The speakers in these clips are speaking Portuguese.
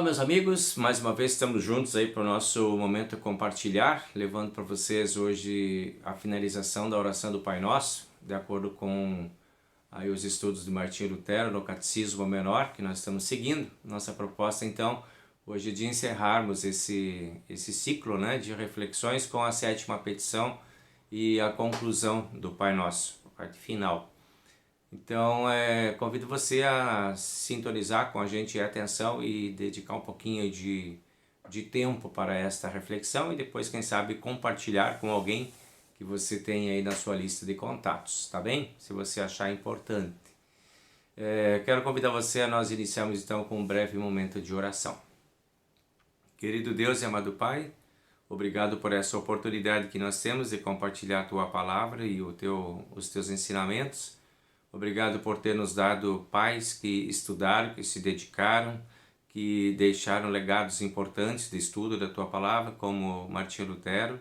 Meus amigos, mais uma vez estamos juntos aí para o nosso momento compartilhar, levando para vocês hoje a finalização da oração do Pai Nosso, de acordo com aí os estudos de Martinho Lutero no Catecismo Menor, que nós estamos seguindo. Nossa proposta então hoje é de encerrarmos esse ciclo, né, de reflexões com a sétima petição e a conclusão do Pai Nosso, a parte final. Então, convido você a sintonizar com a gente e atenção e dedicar um pouquinho de tempo para esta reflexão e depois, quem sabe, compartilhar com alguém que você tem aí na sua lista de contatos, tá bem? Se você achar importante. Quero convidar você a nós iniciarmos então com um breve momento de oração. Querido Deus e amado Pai, obrigado por essa oportunidade que nós temos de compartilhar a Tua Palavra e os Teus ensinamentos. Obrigado por ter nos dado pais que estudaram, que se dedicaram, que deixaram legados importantes de estudo da Tua Palavra, como Martinho Lutero,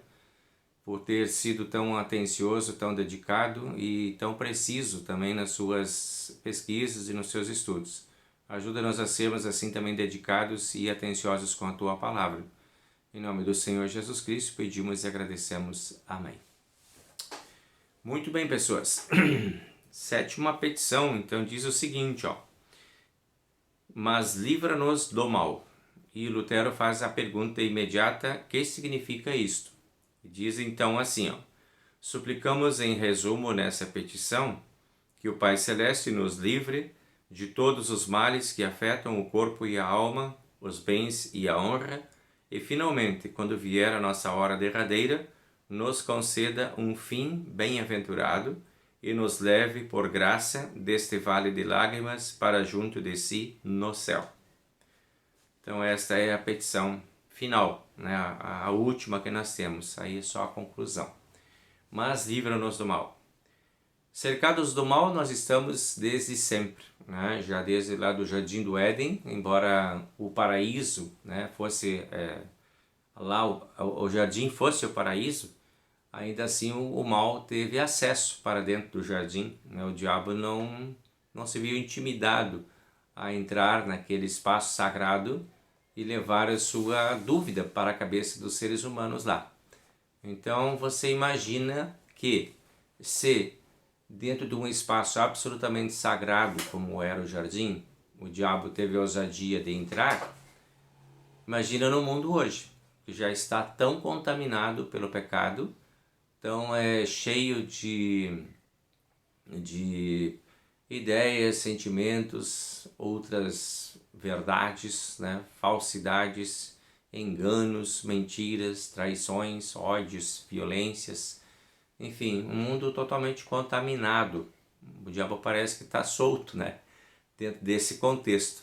por ter sido tão atencioso, tão dedicado e tão preciso também nas suas pesquisas e nos seus estudos. Ajuda-nos a sermos assim também dedicados e atenciosos com a Tua Palavra. Em nome do Senhor Jesus Cristo, pedimos e agradecemos. Amém. Muito bem, pessoas. Sétima petição, então, diz o seguinte, mas livra-nos do mal. E Lutero faz a pergunta imediata, que significa isto? Diz então assim, suplicamos em resumo nessa petição que o Pai Celeste nos livre de todos os males que afetam o corpo e a alma, os bens e a honra, e finalmente, quando vier a nossa hora derradeira, nos conceda um fim bem-aventurado, e nos leve, por graça, deste vale de lágrimas para junto de si no céu. Então esta é a petição final, né? a última que nós temos, aí é só a conclusão. Mas livra-nos do mal. Cercados do mal nós estamos desde sempre, né? Já desde lá do Jardim do Éden, embora o paraíso, né, fosse, lá o jardim fosse o paraíso, ainda assim o mal teve acesso para dentro do jardim, né? O diabo não se viu intimidado a entrar naquele espaço sagrado e levar a sua dúvida para a cabeça dos seres humanos lá. Então você imagina que se dentro de um espaço absolutamente sagrado como era o jardim, o diabo teve a ousadia de entrar, imagina no mundo hoje, que já está tão contaminado pelo pecado, então cheio de ideias, sentimentos, outras verdades, né? Falsidades, enganos, mentiras, traições, ódios, violências, enfim, um mundo totalmente contaminado. O diabo parece que está solto, né? Dentro desse contexto.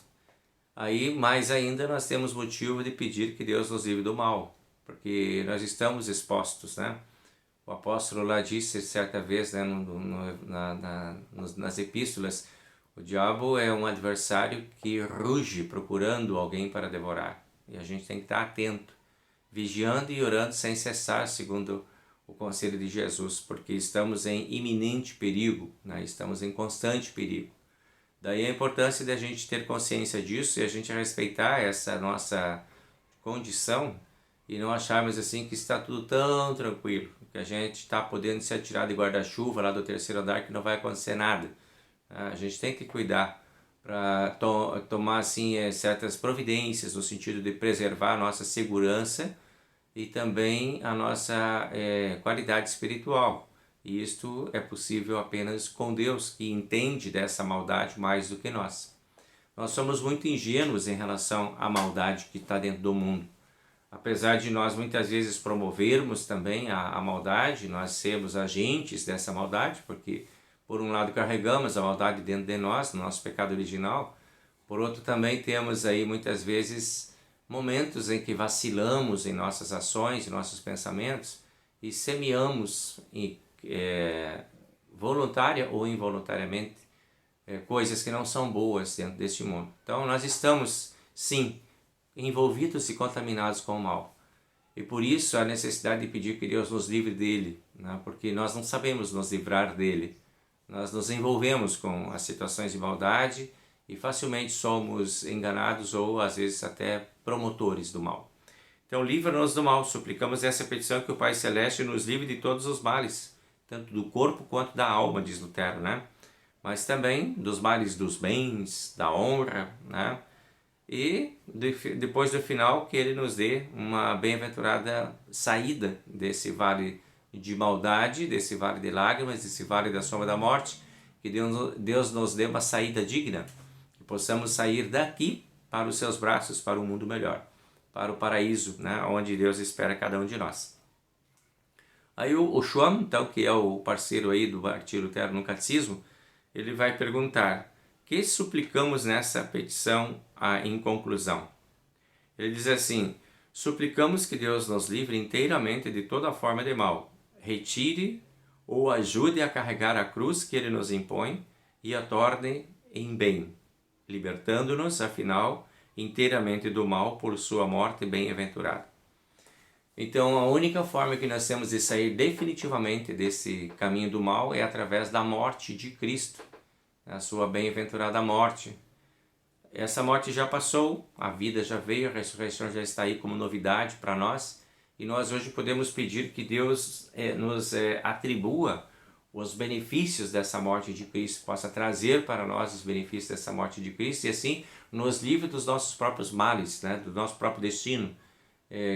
Aí, mais ainda, nós temos motivo de pedir que Deus nos livre do mal, porque nós estamos expostos, né? O apóstolo lá disse certa vez, né, nas epístolas, o diabo é um adversário que ruge procurando alguém para devorar. E a gente tem que estar atento, vigiando e orando sem cessar, segundo o conselho de Jesus, porque estamos em iminente perigo, né? Estamos em constante perigo. Daí a importância de a gente ter consciência disso e a gente respeitar essa nossa condição e não acharmos assim que está tudo tão tranquilo, que a gente está podendo se atirar de guarda-chuva lá do terceiro andar que não vai acontecer nada. A gente tem que cuidar para tomar assim certas providências no sentido de preservar a nossa segurança e também a nossa qualidade espiritual. E isto é possível apenas com Deus, que entende dessa maldade mais do que nós. Nós somos muito ingênuos em relação à maldade que está dentro do mundo. Apesar de nós muitas vezes promovermos também a maldade, nós sermos agentes dessa maldade, porque por um lado carregamos a maldade dentro de nós, no nosso pecado original, por outro também temos aí muitas vezes momentos em que vacilamos em nossas ações, em nossos pensamentos e semeamos voluntária ou involuntariamente coisas que não são boas dentro deste mundo. Então nós estamos, sim, envolvidos e contaminados com o mal. E por isso a necessidade de pedir que Deus nos livre dele, né? Porque nós não sabemos nos livrar dele. Nós nos envolvemos com as situações de maldade e facilmente somos enganados ou às vezes até promotores do mal. Então livra-nos do mal, suplicamos essa petição que o Pai Celeste nos livre de todos os males, tanto do corpo quanto da alma, diz Lutero, né? Mas também dos males dos bens, da honra, né? E depois do final que ele nos dê uma bem-aventurada saída desse vale de maldade, desse vale de lágrimas, desse vale da sombra da morte, que Deus nos dê uma saída digna, que possamos sair daqui para os seus braços, para um mundo melhor, para o paraíso, né, onde Deus espera cada um de nós. Aí o Schwamm, então, que é o parceiro aí do Martim Lutero no Catecismo, ele vai perguntar: que suplicamos nessa petição em conclusão? Ele diz assim: suplicamos que Deus nos livre inteiramente de toda forma de mal, retire ou ajude a carregar a cruz que ele nos impõe e a torne em bem, libertando-nos, afinal, inteiramente do mal por sua morte bem-aventurada. Então, a única forma que nós temos de sair definitivamente desse caminho do mal é através da morte de Cristo, a sua bem-aventurada morte. Essa morte já passou, a vida já veio, a ressurreição já está aí como novidade para nós, e nós hoje podemos pedir que Deus nos atribua os benefícios dessa morte de Cristo, possa trazer para nós os benefícios dessa morte de Cristo e assim nos livre dos nossos próprios males, né, do nosso próprio destino,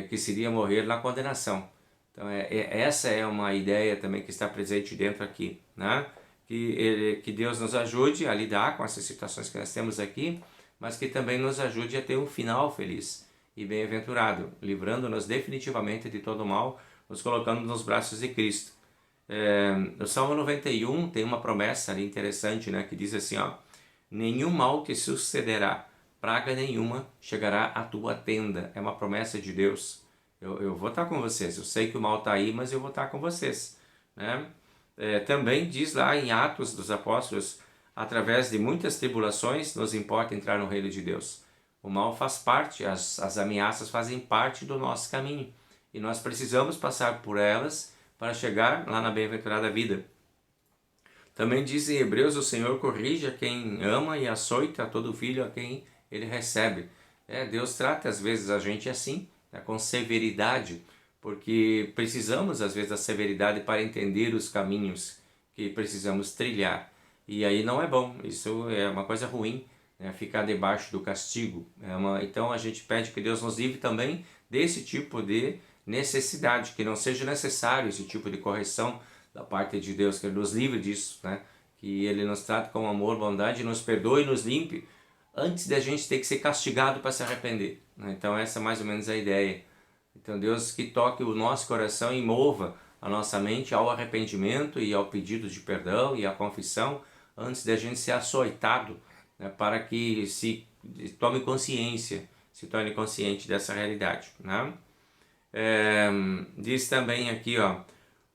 que seria morrer na condenação. Então essa é uma ideia também que está presente dentro aqui, né? Que Deus nos ajude a lidar com essas situações que nós temos aqui, mas que também nos ajude a ter um final feliz e bem-aventurado, livrando-nos definitivamente de todo o mal, nos colocando nos braços de Cristo. No Salmo 91 tem uma promessa ali interessante, né, que diz assim, ó: nenhum mal te sucederá, praga nenhuma chegará à tua tenda. É uma promessa de Deus. Eu vou estar com vocês, eu sei que o mal está aí, mas eu vou estar com vocês, né? Também diz lá em Atos dos Apóstolos: através de muitas tribulações nos importa entrar no reino de Deus. O mal faz parte, as ameaças fazem parte do nosso caminho e nós precisamos passar por elas para chegar lá na bem-aventurada vida. Também diz em Hebreus: o Senhor corrige a quem ama e açoita a todo filho a quem ele recebe. Deus trata às vezes a gente assim, né, com severidade, porque precisamos às vezes da severidade para entender os caminhos que precisamos trilhar. E aí não é bom, isso é uma coisa ruim, né, ficar debaixo do castigo. Então a gente pede que Deus nos livre também desse tipo de necessidade, que não seja necessário esse tipo de correção da parte de Deus, que Ele nos livre disso, né? Que Ele nos trate com amor, bondade, nos perdoe e nos limpe antes de a gente ter que ser castigado para se arrepender, né? Então essa é mais ou menos a ideia. Então Deus que toque o nosso coração e mova a nossa mente ao arrependimento e ao pedido de perdão e à confissão antes de a gente ser açoitado, né? Para que se tome consciência, se torne consciente dessa realidade, né? Diz também aqui, ó,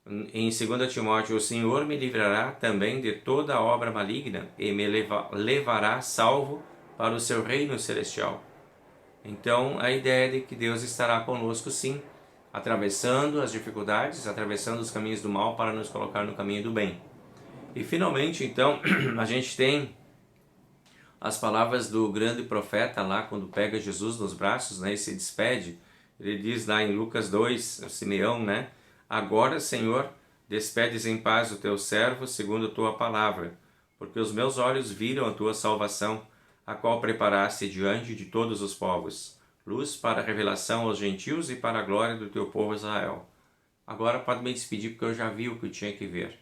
em 2 Timóteo: o Senhor me livrará também de toda obra maligna e me levará salvo para o seu reino celestial. Então a ideia de que Deus estará conosco sim, atravessando as dificuldades, atravessando os caminhos do mal para nos colocar no caminho do bem. E finalmente então a gente tem as palavras do grande profeta lá quando pega Jesus nos braços, né, e se despede. Ele diz lá em Lucas 2, Simeão, né: agora, Senhor, despedes em paz o teu servo segundo a tua palavra, porque os meus olhos viram a tua salvação, a qual preparaste diante de todos os povos, luz para a revelação aos gentios e para a glória do teu povo Israel. Agora pode me despedir, porque eu já vi o que eu tinha que ver.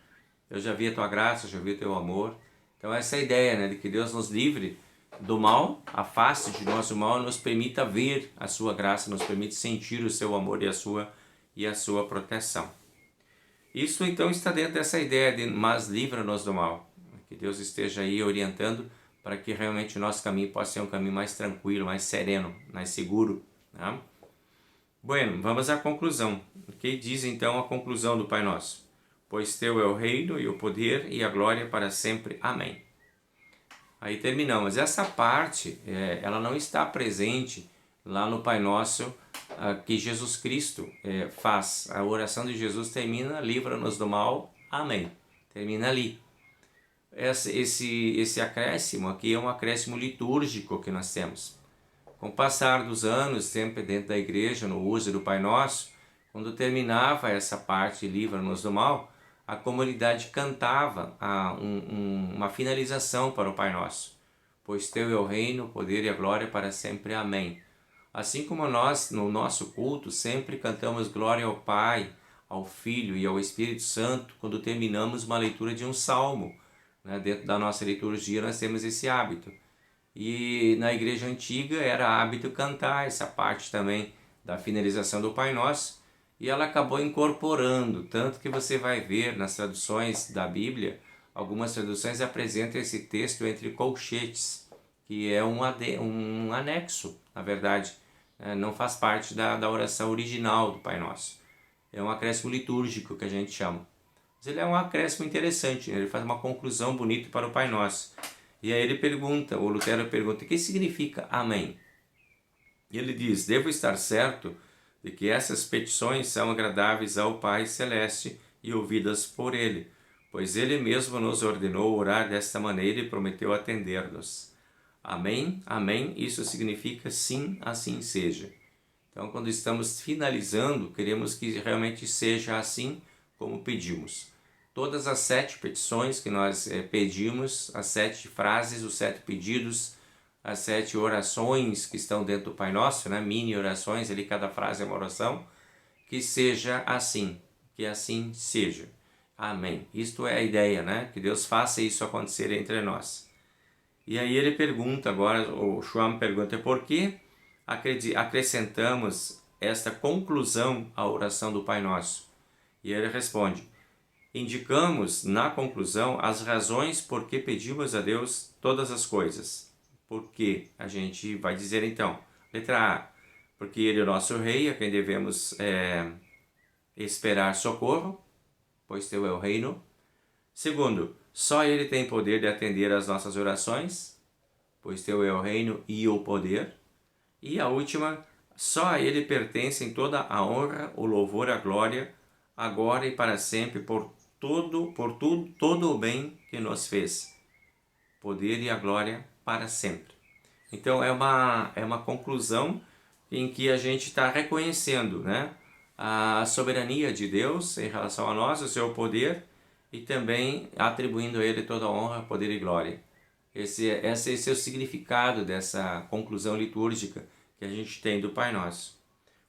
Eu já vi a tua graça, eu já vi o teu amor. Então essa é a ideia, né, de que Deus nos livre do mal, afaste de nós o mal e nos permita ver a sua graça, nos permite sentir o seu amor e a sua proteção. Isso então está dentro dessa ideia de mas livra-nos do mal. Que Deus esteja aí orientando para que realmente o nosso caminho possa ser um caminho mais tranquilo, mais sereno, mais seguro, né? Bueno, vamos à conclusão. O que diz então a conclusão do Pai Nosso? Pois teu é o reino e o poder e a glória para sempre. Amém. Aí terminamos. Essa parte, ela não está presente lá no Pai Nosso que Jesus Cristo faz. A oração de Jesus termina: livra-nos do mal. Amém. Termina ali. esse acréscimo aqui é um acréscimo litúrgico que nós temos. Com o passar dos anos, sempre dentro da igreja, no uso do Pai Nosso, quando terminava essa parte livra-nos do mal, a comunidade cantava uma finalização para o Pai Nosso. Pois teu é o reino, o poder e a glória para sempre. Amém. Assim como nós, no nosso culto, sempre cantamos glória ao Pai, ao Filho e ao Espírito Santo, quando terminamos uma leitura de um salmo, né? Dentro da nossa liturgia nós temos esse hábito. E na igreja antiga era hábito cantar essa parte também da finalização do Pai Nosso, e ela acabou incorporando, tanto que você vai ver nas traduções da Bíblia, algumas traduções apresentam esse texto entre colchetes, que é um anexo, na verdade, não faz parte da oração original do Pai Nosso. É um acréscimo litúrgico que a gente chama. Mas ele é um acréscimo interessante, né? Ele faz uma conclusão bonita para o Pai Nosso. E aí ele pergunta, o Lutero pergunta, o que significa Amém? E ele diz, devo estar certo de que essas petições são agradáveis ao Pai Celeste e ouvidas por Ele, pois Ele mesmo nos ordenou orar desta maneira e prometeu atender-nos. Amém, amém, isso significa sim, assim seja. Então, quando estamos finalizando, queremos que realmente seja assim como pedimos. Todas as 7 petições que nós pedimos, as 7 frases, os 7 pedidos, as 7 orações que estão dentro do Pai Nosso, né? Mini orações, ali cada frase é uma oração, que seja assim, que assim seja. Amém. Isto é a ideia, né? Que Deus faça isso acontecer entre nós. E aí ele pergunta agora, o Schwam pergunta, por que acrescentamos esta conclusão à oração do Pai Nosso? E ele responde, indicamos na conclusão as razões por que pedimos a Deus todas as coisas. Por que? A gente vai dizer então. Letra A, porque Ele é o nosso Rei, a quem devemos esperar socorro, pois Teu é o reino. Segundo, só Ele tem poder de atender às nossas orações, pois Teu é o reino e o poder. E a última, só a Ele pertencem toda a honra, o louvor, a glória, agora e para sempre, por todo o bem que nos fez. Poder e a glória para sempre. Então é uma conclusão em que a gente está reconhecendo, né, a soberania de Deus em relação a nós, o seu poder, e também atribuindo a Ele toda a honra, poder e glória. Esse é o significado dessa conclusão litúrgica que a gente tem do Pai Nosso.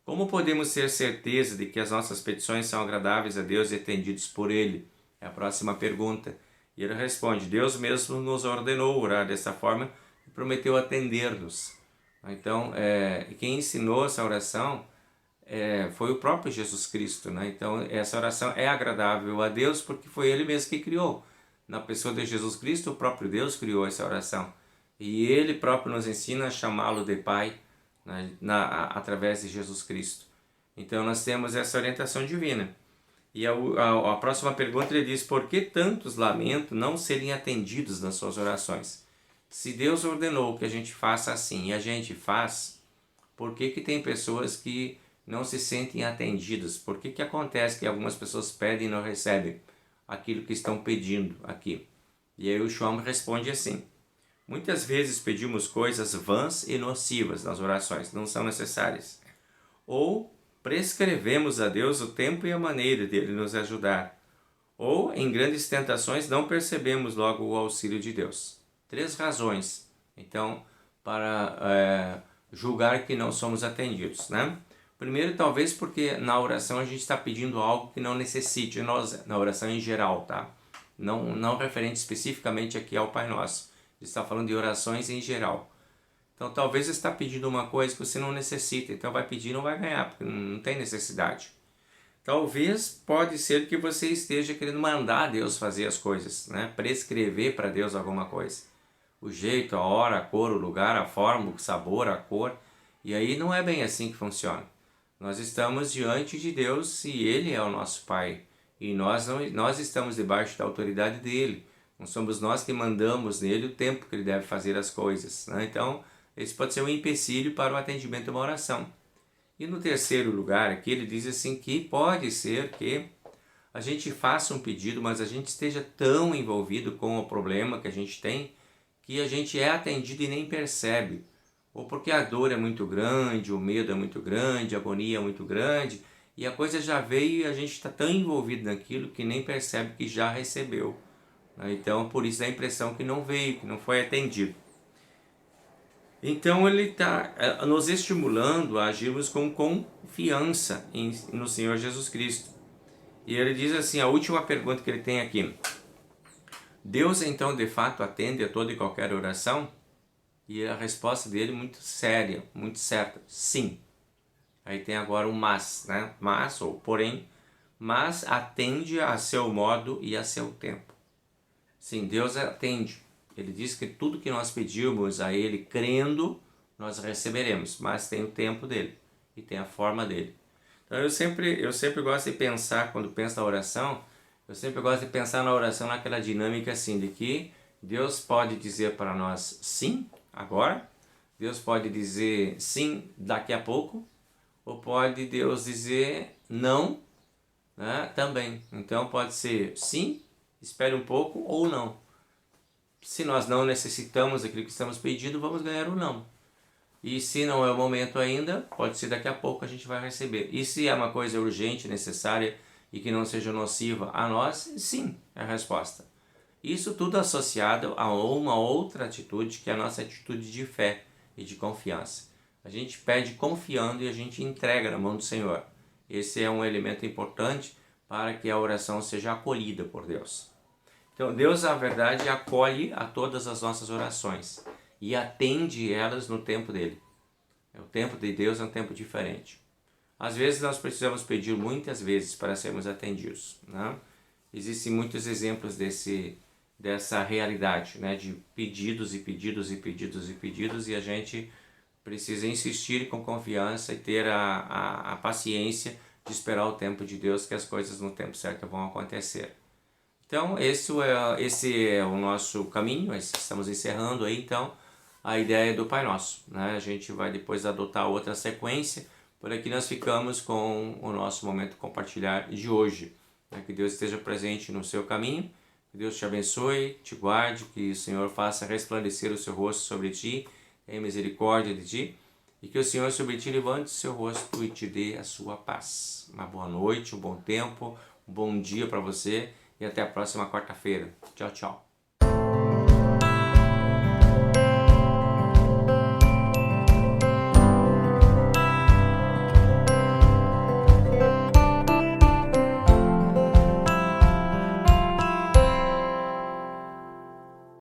Como podemos ter certeza de que as nossas petições são agradáveis a Deus e atendidas por Ele? É a próxima pergunta. E ele responde, Deus mesmo nos ordenou orar dessa forma e prometeu atender-nos. Então, quem ensinou essa oração foi o próprio Jesus Cristo, né? Então, essa oração é agradável a Deus porque foi Ele mesmo que criou. Na pessoa de Jesus Cristo, o próprio Deus criou essa oração. E Ele próprio nos ensina a chamá-lo de Pai, né? Através de Jesus Cristo. Então, nós temos essa orientação divina. E a próxima pergunta ele diz, por que tantos lamentam não serem atendidos nas suas orações? Se Deus ordenou que a gente faça assim e a gente faz, por que tem pessoas que não se sentem atendidas? Por que acontece que algumas pessoas pedem e não recebem aquilo que estão pedindo aqui? E aí o Schwam responde assim, muitas vezes pedimos coisas vãs e nocivas nas orações, não são necessárias. Ou prescrevemos a Deus o tempo e a maneira dele nos ajudar. Ou, em grandes tentações, não percebemos logo o auxílio de Deus. 3 razões, então, para julgar que não somos atendidos, né? Primeiro, talvez porque na oração a gente está pedindo algo que não necessite, na oração em geral, tá? Não referente especificamente aqui ao Pai Nosso. A gente está falando de orações em geral. Então, talvez você está pedindo uma coisa que você não necessita, então vai pedir e não vai ganhar, porque não tem necessidade. Talvez pode ser que você esteja querendo mandar Deus fazer as coisas, né? Prescrever para Deus alguma coisa. O jeito, a hora, a cor, o lugar, a forma, o sabor, a cor. E aí não é bem assim que funciona. Nós estamos diante de Deus e Ele é o nosso Pai. E nós estamos debaixo da autoridade dEle. Não somos nós que mandamos nele o tempo que Ele deve fazer as coisas, né? Então, esse pode ser um empecilho para o atendimento de uma oração. E no terceiro lugar aqui ele diz assim que pode ser que a gente faça um pedido, mas a gente esteja tão envolvido com o problema que a gente tem, que a gente é atendido e nem percebe. Ou porque a dor é muito grande, o medo é muito grande, a agonia é muito grande, e a coisa já veio e a gente está tão envolvido naquilo que nem percebe que já recebeu. Então, por isso a impressão que não veio, que não foi atendido. Então, ele está nos estimulando a agirmos com confiança no Senhor Jesus Cristo. E ele diz assim, a última pergunta que ele tem aqui: Deus então de fato atende a toda e qualquer oração? E a resposta dele muito séria, muito certa: sim. Aí tem agora o mas, né? Mas, ou porém, mas atende a seu modo e a seu tempo. Sim, Deus atende. Ele diz que tudo que nós pedirmos a Ele crendo, nós receberemos, mas tem o tempo dele e tem a forma dele. Então eu sempre gosto de pensar, quando penso na oração, eu sempre gosto de pensar na oração naquela dinâmica assim, de que Deus pode dizer para nós sim, agora, Deus pode dizer sim daqui a pouco, ou pode Deus dizer não, né, também. Então pode ser sim, espere um pouco, ou não. Se nós não necessitamos daquilo que estamos pedindo, vamos ganhar o não. E se não é o momento ainda, pode ser daqui a pouco a gente vai receber. E se é uma coisa urgente, necessária e que não seja nociva a nós, sim, é a resposta. Isso tudo associado a uma outra atitude, que é a nossa atitude de fé e de confiança. A gente pede confiando e a gente entrega na mão do Senhor. Esse é um elemento importante para que a oração seja acolhida por Deus. Então, Deus, na verdade, acolhe a todas as nossas orações e atende elas no tempo dele. O tempo de Deus é um tempo diferente. Às vezes nós precisamos pedir muitas vezes para sermos atendidos, né? Existem muitos exemplos dessa realidade, né? De pedidos e pedidos e pedidos e pedidos, e a gente precisa insistir com confiança e ter a paciência de esperar o tempo de Deus, que as coisas no tempo certo vão acontecer. Então, esse é o nosso caminho, estamos encerrando aí, então, a ideia do Pai Nosso, né? A gente vai depois adotar outra sequência, por aqui nós ficamos com o nosso momento compartilhar de hoje. Né? Que Deus esteja presente no seu caminho, que Deus te abençoe, te guarde, que o Senhor faça resplandecer o seu rosto sobre ti, tenha misericórdia de ti, e que o Senhor sobre ti levante o seu rosto e te dê a sua paz. Uma boa noite, um bom tempo, um bom dia para você, e até a próxima quarta-feira. Tchau, tchau.